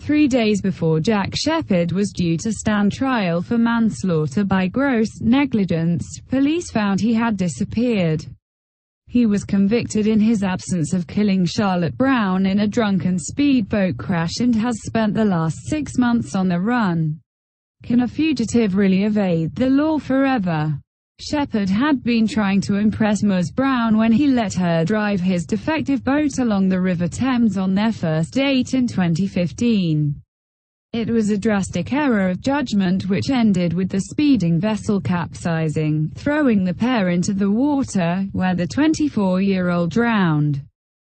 3 days before Jack Shepherd was due to stand trial for manslaughter by gross negligence, police found he had disappeared. He was convicted in his absence of killing Charlotte Brown in a drunken speedboat crash and has spent the last 6 months on the run. Can a fugitive really evade the law forever? Shepherd had been trying to impress Ms. Brown when he let her drive his defective boat along the River Thames on their first date in 2015. It was a drastic error of judgment which ended with the speeding vessel capsizing, throwing the pair into the water, where the 24-year-old drowned,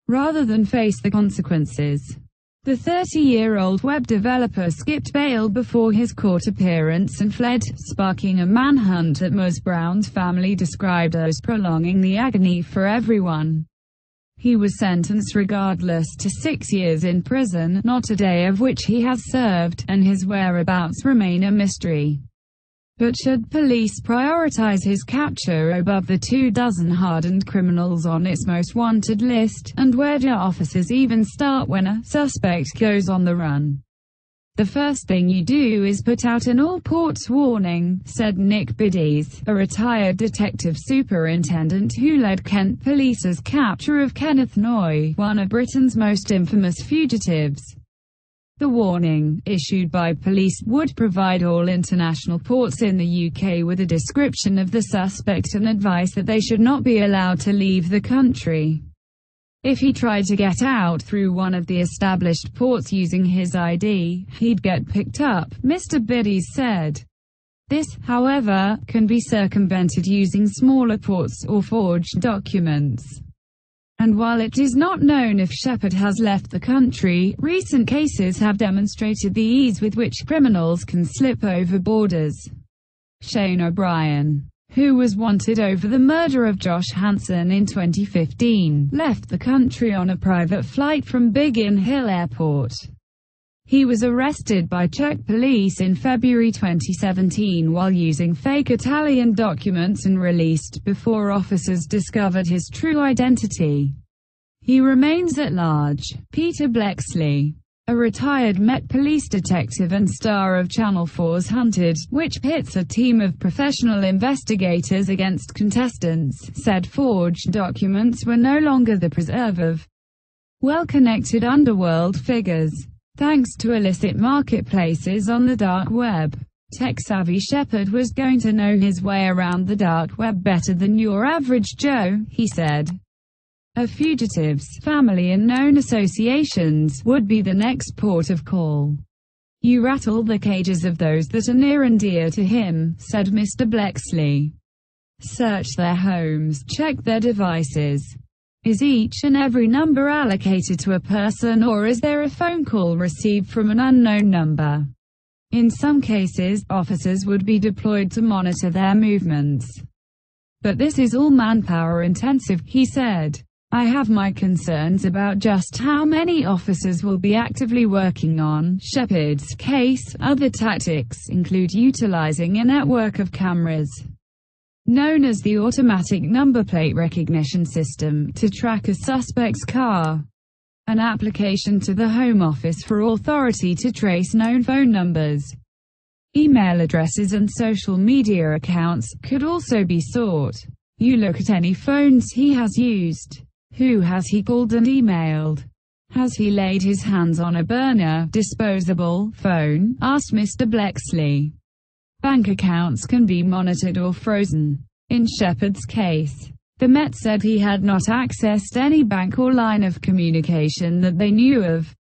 rather than face the consequences. The 30-year-old web developer skipped bail before his court appearance and fled, sparking a manhunt that Ms. Brown's family described as prolonging the agony for everyone. He was sentenced regardless to 6 years in prison, not a day of which he has served, and his whereabouts remain a mystery. But should police prioritize his capture above the 24 hardened criminals on its most wanted list? And where do officers even start when a suspect goes on the run? The first thing you do is put out an all-ports warning, said Nick Biddies, a retired detective superintendent who led Kent Police's capture of Kenneth Noy, one of Britain's most infamous fugitives. The warning, issued by police, would provide all international ports in the UK with a description of the suspect and advice that they should not be allowed to leave the country. If he tried to get out through one of the established ports using his ID, he'd get picked up, Mr. Biddies said. This, however, can be circumvented using smaller ports or forged documents. And while it is not known if Shepherd has left the country, recent cases have demonstrated the ease with which criminals can slip over borders. Shane O'Brien, who was wanted over the murder of Josh Hansen in 2015, left the country on a private flight from Biggin Hill Airport. He was arrested by Czech police in February 2017 while using fake Italian documents and released before officers discovered his true identity. He remains at large. Peter Bleksley, a retired Met Police detective and star of Channel 4's Hunted, which pits a team of professional investigators against contestants, said forged documents were no longer the preserve of well-connected underworld figures. Thanks to illicit marketplaces on the dark web, tech-savvy Shepherd was going to know his way around the dark web better than your average Joe, he said. A fugitive's family and known associations would be the next port of call. You rattle the cages of those that are near and dear to him, said Mr. Bleksley. Search their homes, check their devices. Is each and every number allocated to a person, or is there a phone call received from an unknown number? In some cases, officers would be deployed to monitor their movements. But this is all manpower intensive, he said. I have my concerns about just how many officers will be actively working on Shepherd's case. Other tactics include utilizing a network of cameras, known as the automatic number plate recognition system, to track a suspect's car. An application to the Home Office for authority to trace known phone numbers, email addresses and social media accounts could also be sought. You look at any phones he has used. Who has he called and emailed? Has he laid his hands on a burner, disposable phone? Asked Mr. Bleksley. Bank accounts can be monitored or frozen. In Shepherd's case, the Met said he had not accessed any bank or line of communication that they knew of.